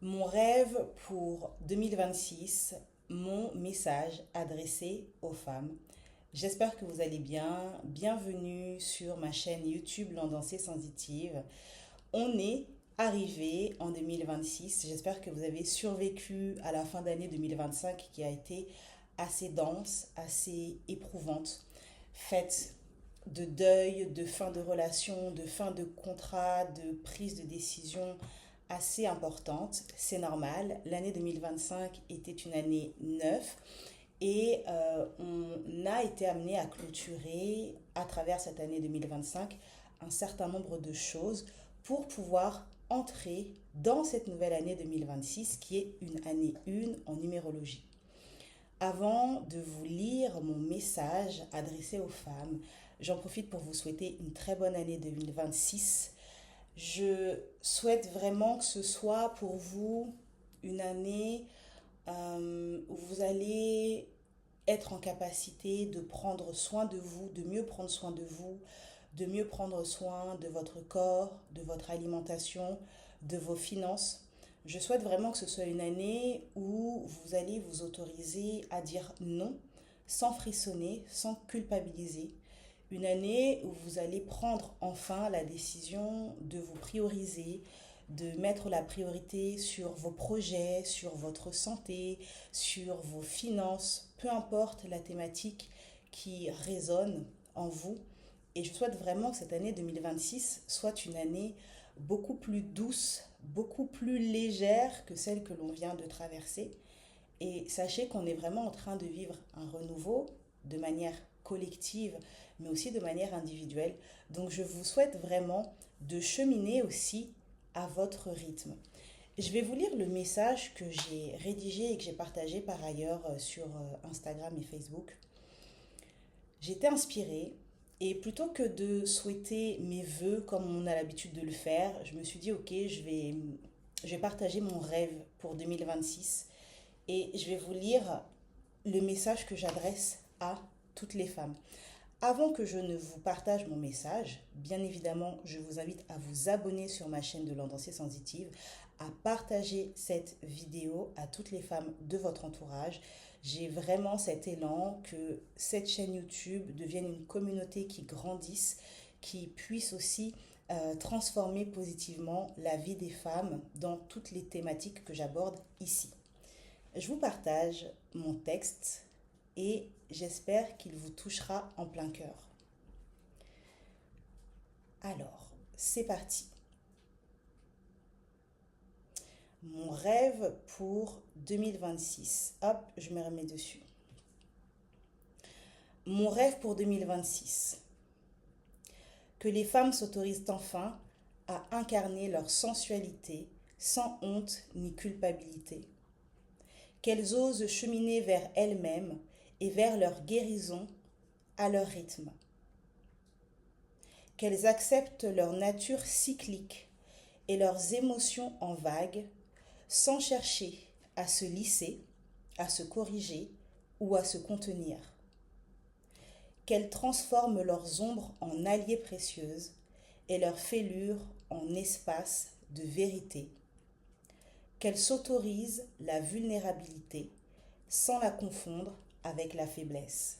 Mon rêve pour 2026, mon message adressé aux femmes. J'espère que vous allez bien. Bienvenue sur ma chaîne YouTube L'Endancée Sensitive. On est arrivé en 2026. J'espère que vous avez survécu à la fin d'année 2025 qui a été assez dense, assez éprouvante, faite de deuil, de fin de relation, de fin de contrat, de prise de décision assez importante. C'est normal. L'année 2025 était une année neuve et on a été amené à clôturer à travers cette année 2025 un certain nombre de choses pour pouvoir entrer dans cette nouvelle année 2026 qui est une année 1 en numérologie. Avant de vous lire mon message adressé aux femmes, j'en profite pour vous souhaiter une très bonne année 2026. Je souhaite vraiment que ce soit pour vous une année où vous allez être en capacité de prendre soin de vous, de mieux prendre soin de vous, de mieux prendre soin de votre corps, de votre alimentation, de vos finances. Je souhaite vraiment que ce soit une année où vous allez vous autoriser à dire non sans frissonner, sans culpabiliser. Une année où vous allez prendre enfin la décision de vous prioriser, de mettre la priorité sur vos projets, sur votre santé, sur vos finances, peu importe la thématique qui résonne en vous. Et je souhaite vraiment que cette année 2026 soit une année beaucoup plus douce, beaucoup plus légère que celle que l'on vient de traverser. Et sachez qu'on est vraiment en train de vivre un renouveau de manière collective, mais aussi de manière individuelle. Donc je vous souhaite vraiment de cheminer aussi à votre rythme. Je vais vous lire le message que j'ai rédigé et que j'ai partagé par ailleurs sur Instagram et Facebook. J'étais inspirée et plutôt que de souhaiter mes vœux comme on a l'habitude de le faire, je me suis dit ok, je vais partager mon rêve pour 2026 et je vais vous lire le message que j'adresse à toutes les femmes. Avant que je ne vous partage mon message, bien évidemment, je vous invite à vous abonner sur ma chaîne de l'Endancée Sensitive, à partager cette vidéo à toutes les femmes de votre entourage. J'ai vraiment cet élan que cette chaîne YouTube devienne une communauté qui grandisse, qui puisse aussi transformer positivement la vie des femmes dans toutes les thématiques que j'aborde ici. Je vous partage mon texte et j'espère qu'il vous touchera en plein cœur. Alors, c'est parti. Mon rêve pour 2026. Hop, je me remets dessus. Mon rêve pour 2026. Que les femmes s'autorisent enfin à incarner leur sensualité sans honte ni culpabilité. Qu'elles osent cheminer vers elles-mêmes et vers leur guérison à leur rythme. Qu'elles acceptent leur nature cyclique et leurs émotions en vagues sans chercher à se lisser, à se corriger ou à se contenir. Qu'elles transforment leurs ombres en alliées précieuses et leurs fêlures en espaces de vérité. Qu'elles s'autorisent la vulnérabilité sans la confondre avec la faiblesse.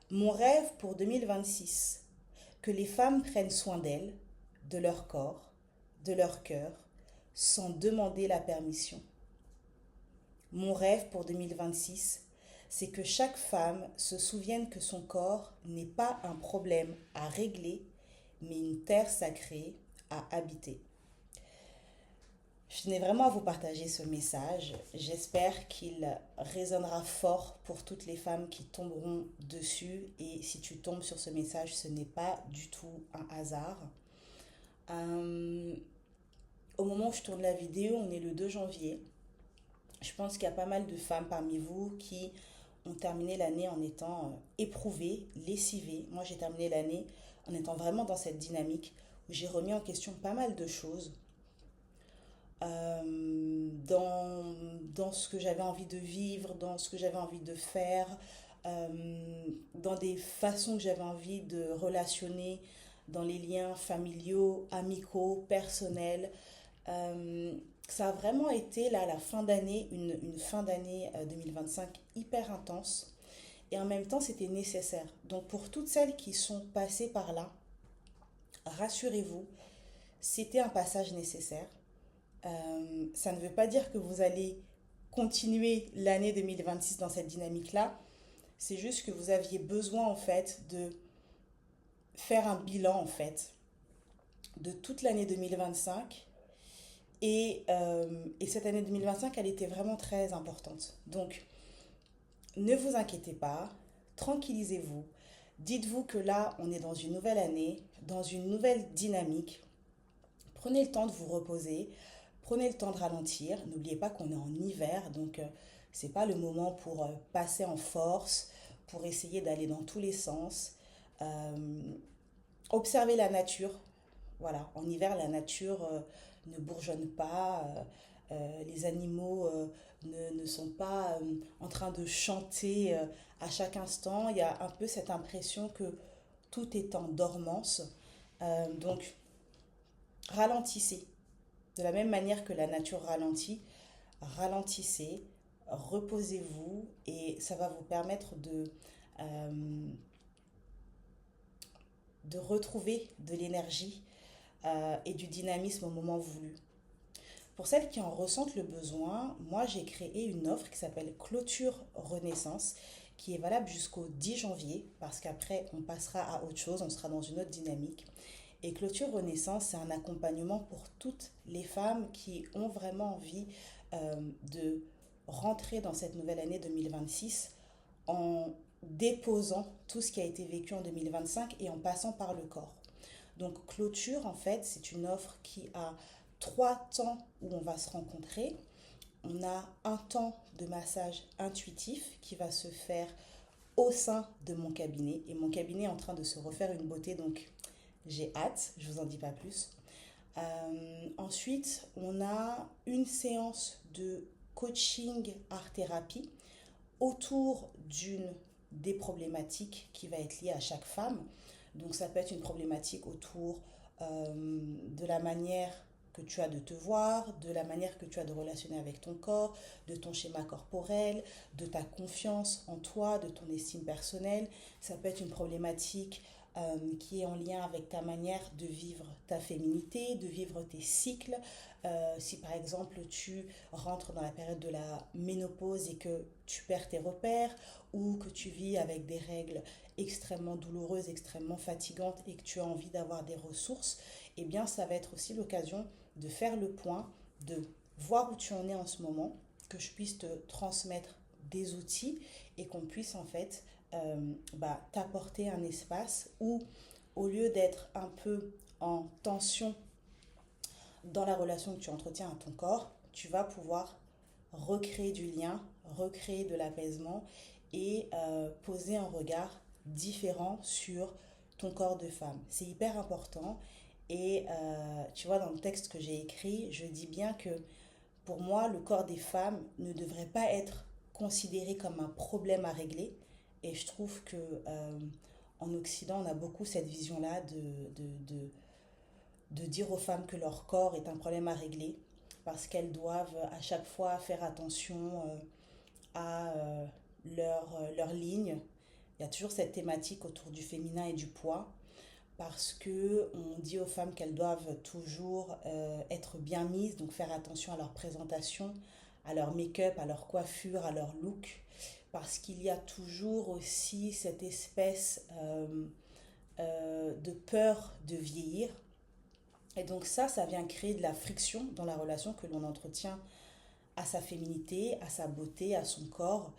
Mon rêve pour 2026, que les femmes prennent soin d'elles, de leur corps, de leur cœur, sans demander la permission. Mon rêve pour 2026, c'est que chaque femme se souvienne que son corps n'est pas un problème à régler, mais une terre sacrée à habiter. Je tenais vraiment à vous partager ce message. J'espère qu'il résonnera fort pour toutes les femmes qui tomberont dessus. Et si tu tombes sur ce message, ce n'est pas du tout un hasard. Euh, Au moment où je tourne la vidéo, on est le 2 janvier. Je pense qu'il y a pas mal de femmes parmi vous qui ont terminé l'année en étant éprouvées, lessivées. Moi, j'ai terminé l'année en étant vraiment dans cette dynamique où j'ai remis en question pas mal de choses dans ce que j'avais envie de vivre, dans ce que j'avais envie de faire, dans des façons que j'avais envie de relationner dans les liens familiaux, amicaux, personnels. Euh, Ça a vraiment été là la fin d'année, une fin d'année 2025 hyper intense. Et en même temps, c'était nécessaire. Donc pour toutes celles qui sont passées par là, rassurez-vous, c'était un passage nécessaire. Ça ne veut pas dire que vous allez continuer l'année 2026 dans cette dynamique-là. C'est juste que vous aviez besoin en fait de faire un bilan en fait de toute l'année 2025. Et cette année 2025, elle était vraiment très importante. Donc, ne vous inquiétez pas, tranquillisez-vous. Dites-vous que là, on est dans une nouvelle année, dans une nouvelle dynamique. Prenez le temps de vous reposer, prenez le temps de ralentir. N'oubliez pas qu'on est en hiver, donc c'est pas le moment pour passer en force, pour essayer d'aller dans tous les sens. Euh, Observez la nature. Voilà, en hiver, la nature ne bourgeonne pas, les animaux ne sont pas en train de chanter à chaque instant. Il y a un peu cette impression que tout est en dormance. Donc, ralentissez. De la même manière que la nature ralentit, ralentissez, reposez-vous et ça va vous permettre euh, de retrouver de l'énergie et du dynamisme au moment voulu. Pour celles qui en ressentent le besoin, moi j'ai créé une offre qui s'appelle Clôture Renaissance, qui est valable jusqu'au 10 janvier, parce qu'après on passera à autre chose, on sera dans une autre dynamique. Et Clôture Renaissance, c'est un accompagnement pour toutes les femmes qui ont vraiment envie de rentrer dans cette nouvelle année 2026 en déposant tout ce qui a été vécu en 2025 et en passant par le corps. Donc Clôture, en fait, c'est une offre qui a 3 temps où on va se rencontrer. On a un temps de massage intuitif qui va se faire au sein de mon cabinet. Et mon cabinet est en train de se refaire une beauté, donc j'ai hâte, je vous en dis pas plus. Ensuite, on a une séance de coaching art-thérapie autour d'une des problématiques qui va être liée à chaque femme. Donc ça peut être une problématique autour de la manière que tu as de te voir, de la manière que tu as de relationner avec ton corps, de ton schéma corporel, de ta confiance en toi, de ton estime personnelle. Ça peut être une problématique qui est en lien avec ta manière de vivre ta féminité, de vivre tes cycles. Si par exemple tu rentres dans la période de la ménopause et que tu perds tes repères ou que tu vis avec des règles extrêmement douloureuses, extrêmement fatigantes et que tu as envie d'avoir des ressources, eh bien ça va être aussi l'occasion de faire le point, de voir où tu en es en ce moment, que je puisse te transmettre des outils et qu'on puisse en fait t'apporter un espace où, au lieu d'être un peu en tension dans la relation que tu entretiens à ton corps, tu vas pouvoir recréer du lien, recréer de l'apaisement et poser un regard différent sur ton corps de femme. C'est hyper important et tu vois, dans le texte que j'ai écrit, je dis bien que pour moi, le corps des femmes ne devrait pas être considéré comme un problème à régler. Et je trouve que en Occident, on a beaucoup cette vision-là de dire aux femmes que leur corps est un problème à régler parce qu'elles doivent à chaque fois faire attention à leur ligne. Il y a toujours cette thématique autour du féminin et du poids parce que on dit aux femmes qu'elles doivent toujours être bien mises, donc faire attention à leur présentation, à leur make-up, à leur coiffure, à leur look, parce qu'il y a toujours aussi cette espèce de peur de vieillir. Et donc ça vient créer de la friction dans la relation que l'on entretient à sa féminité, à sa beauté, à son corps.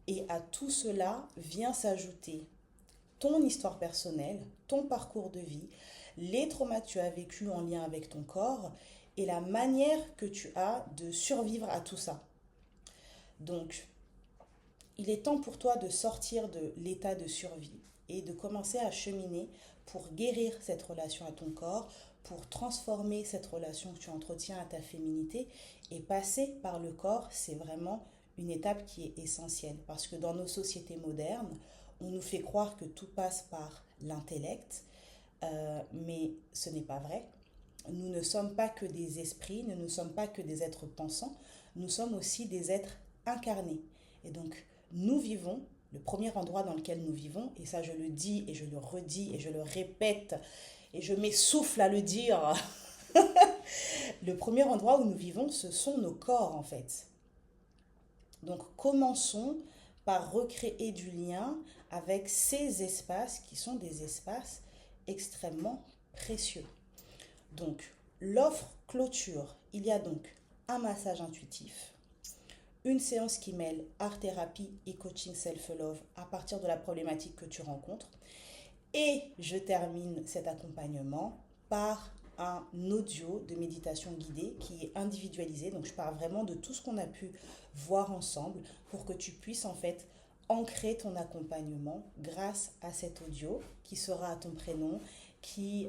Et à tout cela vient s'ajouter ton histoire personnelle, ton parcours de vie, les traumas que tu as vécus en lien avec ton corps et la manière que tu as de survivre à tout ça. Donc, il est temps pour toi de sortir de l'état de survie et de commencer à cheminer pour guérir cette relation à ton corps, pour transformer cette relation que tu entretiens à ta féminité et passer par le corps, c'est vraiment une étape qui est essentielle parce que dans nos sociétés modernes, on nous fait croire que tout passe par l'intellect, mais ce n'est pas vrai. nous ne sommes pas que des esprits, nous ne sommes pas que des êtres pensants, nous sommes aussi des êtres incarnés. Et donc, nous vivons, le premier endroit dans lequel nous vivons, et ça je le dis et je le redis et je le répète et je m'essouffle à le dire, le premier endroit où nous vivons, ce sont nos corps en fait. Donc commençons par recréer du lien avec ces espaces qui sont des espaces extrêmement précieux. Donc l'offre clôture, il y a donc un massage intuitif, une séance qui mêle art-thérapie et coaching self-love à partir de la problématique que tu rencontres. Et je termine cet accompagnement par un audio de méditation guidée qui est individualisé. Donc je parle vraiment de tout ce qu'on a pu voir ensemble pour que tu puisses en fait ancrer ton accompagnement grâce à cet audio qui sera à ton prénom, qui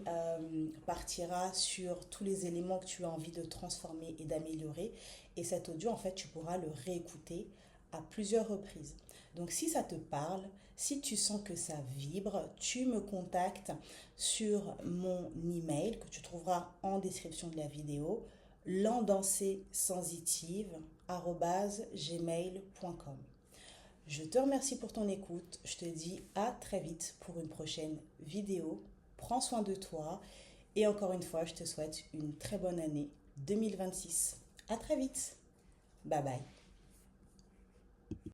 partira sur tous les éléments que tu as envie de transformer et d'améliorer. Et cet audio, en fait, tu pourras le réécouter à plusieurs reprises. Donc si ça te parle, si tu sens que ça vibre, tu me contactes sur mon email que tu trouveras en description de la vidéo, landancesensitive@gmail.com. Je te remercie pour ton écoute. Je te dis à très vite pour une prochaine vidéo. Prends soin de toi et encore une fois, je te souhaite une très bonne année 2026. À très vite. Bye bye.